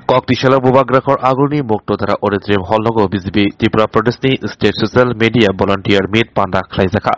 Koktishala Bubagrakhor Aguni Muktodara Auditorium Hallnogo BJP Tripura Pradeshni State Social Media Volunteer Meet Panda Khlaijaka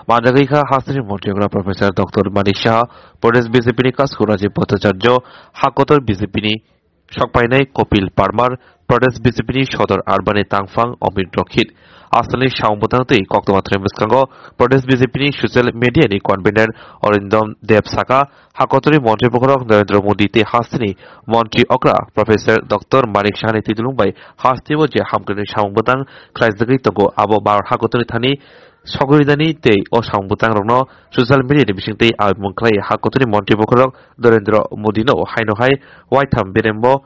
Mandagaikha Hasani Montiagra Professor Dr. Manik Shah Pradesh BJP ni Kaskuraji Bhattacharya Hakotor BJP ni Shokpainai Kopil Parmar Pradesh BJP ni Shodor Arbani Tangfang Omid Rokhit Asali Shaumbutanti Koktamatre Miskango Pradesh BJP ni Social Media ni Convener Orindom Dev Saka Hakotori Montri Pokorok Narendra Modi te Hasani Montri Okra Professor Dr. Manik Shah ni Tidulungbai Hastibo je Hamkani Shaumbutang Klaisdagi Togo Abo Bar Hakotori Thani Sogoridani te o Shaumbutang Rono Social Media Division te Abmunklai Hakotori Montri Pokorok Narendra Modi no Hainohai Whiteham Birembo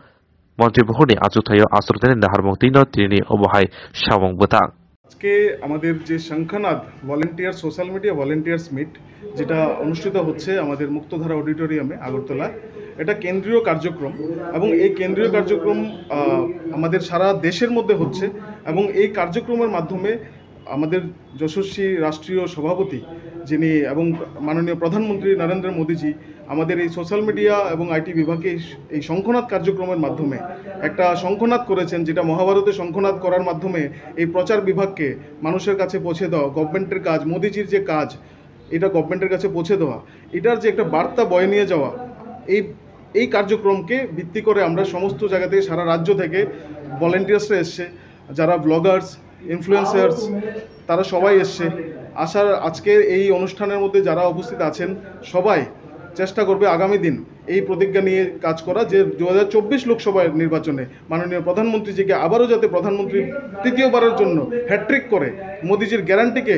Montri Pokorni Azutayo Asrutani Naharmongtino Tini Obohai Shaumbutang আজকে আমাদের যে সংখ্যানাদ volunteer social media volunteers meet যেটা অনুষ্ঠিত হচ্ছে আমাদের মুক্তধারা অডিটোরিয়ামে আগরতলা এটা কেন্দ্রীয় কার্যক্রম এবং এই কেন্দ্রীয় কার্যক্রম আমাদের সারা দেশের মধ্যে হচ্ছে এবং এই কার্যক্রমের মাধ্যমে আমাদের যশস্বী রাষ্ট্রীয় সভাপতি যিনি এবং মাননীয় প্রধানমন্ত্রী নরেন্দ্র মোদীজি আমাদের এই সোশ্যাল মিডিয়া এবং আইটি বিভাগে এই শঙ্খনাদ কার্যক্রমের মাধ্যমে একটা শঙ্খনাদ করেছেন যেটা মহাভারতে শঙ্খনাদ করার মাধ্যমে এই প্রচার বিভাগকে মানুষের কাছে পৌঁছে দেওয়া গভর্নমেন্টের কাজ মোদীজির যে কাজ এটা গভর্নমেন্টের কাছে পৌঁছে দেওয়া এটার যে একটা বার্তা বয়ে নিয়ে যাওয়া এই কার্যক্রমকে ভিত্তি করে আমরা সমস্ত জায়গা থেকে সারা রাজ্য থেকে ভলান্টিয়ার্সরা এসছে যারা ব্লগার্স ইনফ্লুয়েন্সার্স তারা সবাই এসছে আজকে এই অনুষ্ঠানের মধ্যে যারা উপস্থিত আছেন সবাই চেষ্টা করবে আগামী দিন এই প্রতিজ্ঞা নিয়ে কাজ করা যে 2024 লোকসভা নির্বাচনে মাননীয় প্রধানমন্ত্রীজিকে আবারও যাতে প্রধানমন্ত্রী তৃতীয়বারের জন্য হ্যাট্রিক করে মোদিজির গ্যারান্টিকে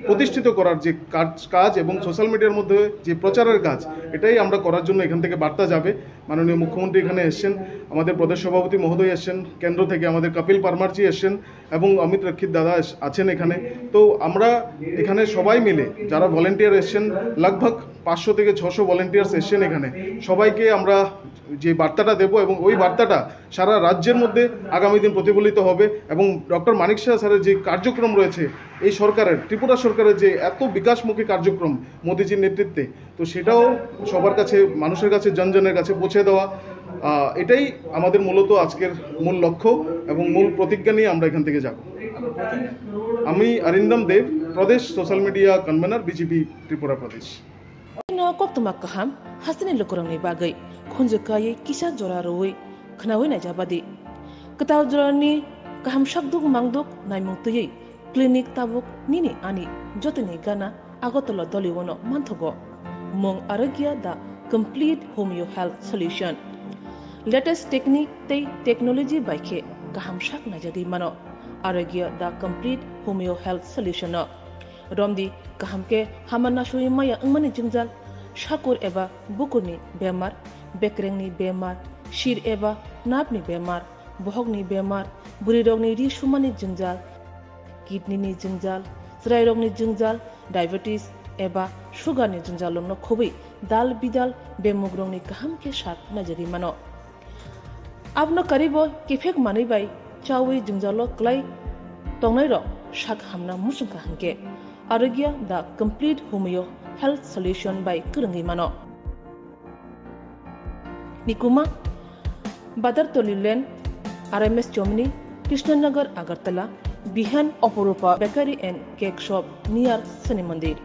প্রতিষ্ঠিত করার যে কাজ এবং সোশ্যাল মিডিয়ার মধ্যে যে প্রচারের কাজ এটাই আমরা করার জন্য এখান থেকে বার্তা যাবে মাননীয় মুখ্যমন্ত্রী এখানে এসেছেন আমাদের প্রদেশ সভাপতি মহোদয় এসেছেন কেন্দ্র থেকে আমাদের কপিল পারমারজি এসেছেন এবং অমিত রক্ষিত দাদা আছেন এখানে তো আমরা এখানে সবাই মিলে যারা ভলান্টিয়ার এসেছেন লগভগ 500 থেকে 600 ভলান্টিয়ার্স এসেছেন এখানে সবাইকে আমরা যে বার্তাটা দেব এবং ওই বার্তাটা সারা রাজ্যের মধ্যে আগামী দিন প্রতিফলিত হবে এবং ডক্টর মানিক শাহ স্যারের যে কার্যক্রম রয়েছে এই সরকারের ত্রিপুরা সরকারের যে এত বিকাশমুখী কার্যক্রম মোদিজির নেতৃত্বে তো সেটাও সবার কাছে মানুষের কাছে জনজনের কাছে পৌঁছে দেওয়া এটাই আমাদের মূলত আজকের মূল লক্ষ্য এবং মূল প্রতিজ্ঞা নিয়ে আমরা এখান থেকে যাব আমি অরিন্দম দেব প্রদেশ social media convener BJP Tripura প্রদেশ Koktumak kaham hasini lukurang ni bagai khunjukai kisa jora roi khnawai na jabadi ketaw jorani kaham shakduk mangduk naimung tuyei clinic tabuk nini ani jotini gana agotolo doliwono manthogo mong aragya da complete homeo health solution latest technique tei technology baikhe kaham shak na jadi mano aragya da complete homeo health solution romdi kahamke hamana shui maya angmani jingjal shakur eba bukurni bemar bekrengni bemar shir eba napni bemar bohogni bemar buri rogni ri shumani jingjal kidney ni jingjal srai rogni jingjal diabetes eba sugar ni jingjal lomno khobai dal bidal bemugrongni kahamke shak najari mano abno karibo kifek mani bai chawi jingjalo klai tongnai ro shak hamna musungka hanke Aragya the complete homeo health solution by Kurangi Mano. Nikuma Badar Tolilen RMS Chomni Krishnanagar Agartala Bihan Oporupa Bakery and Cake Shop near Sani Mandir.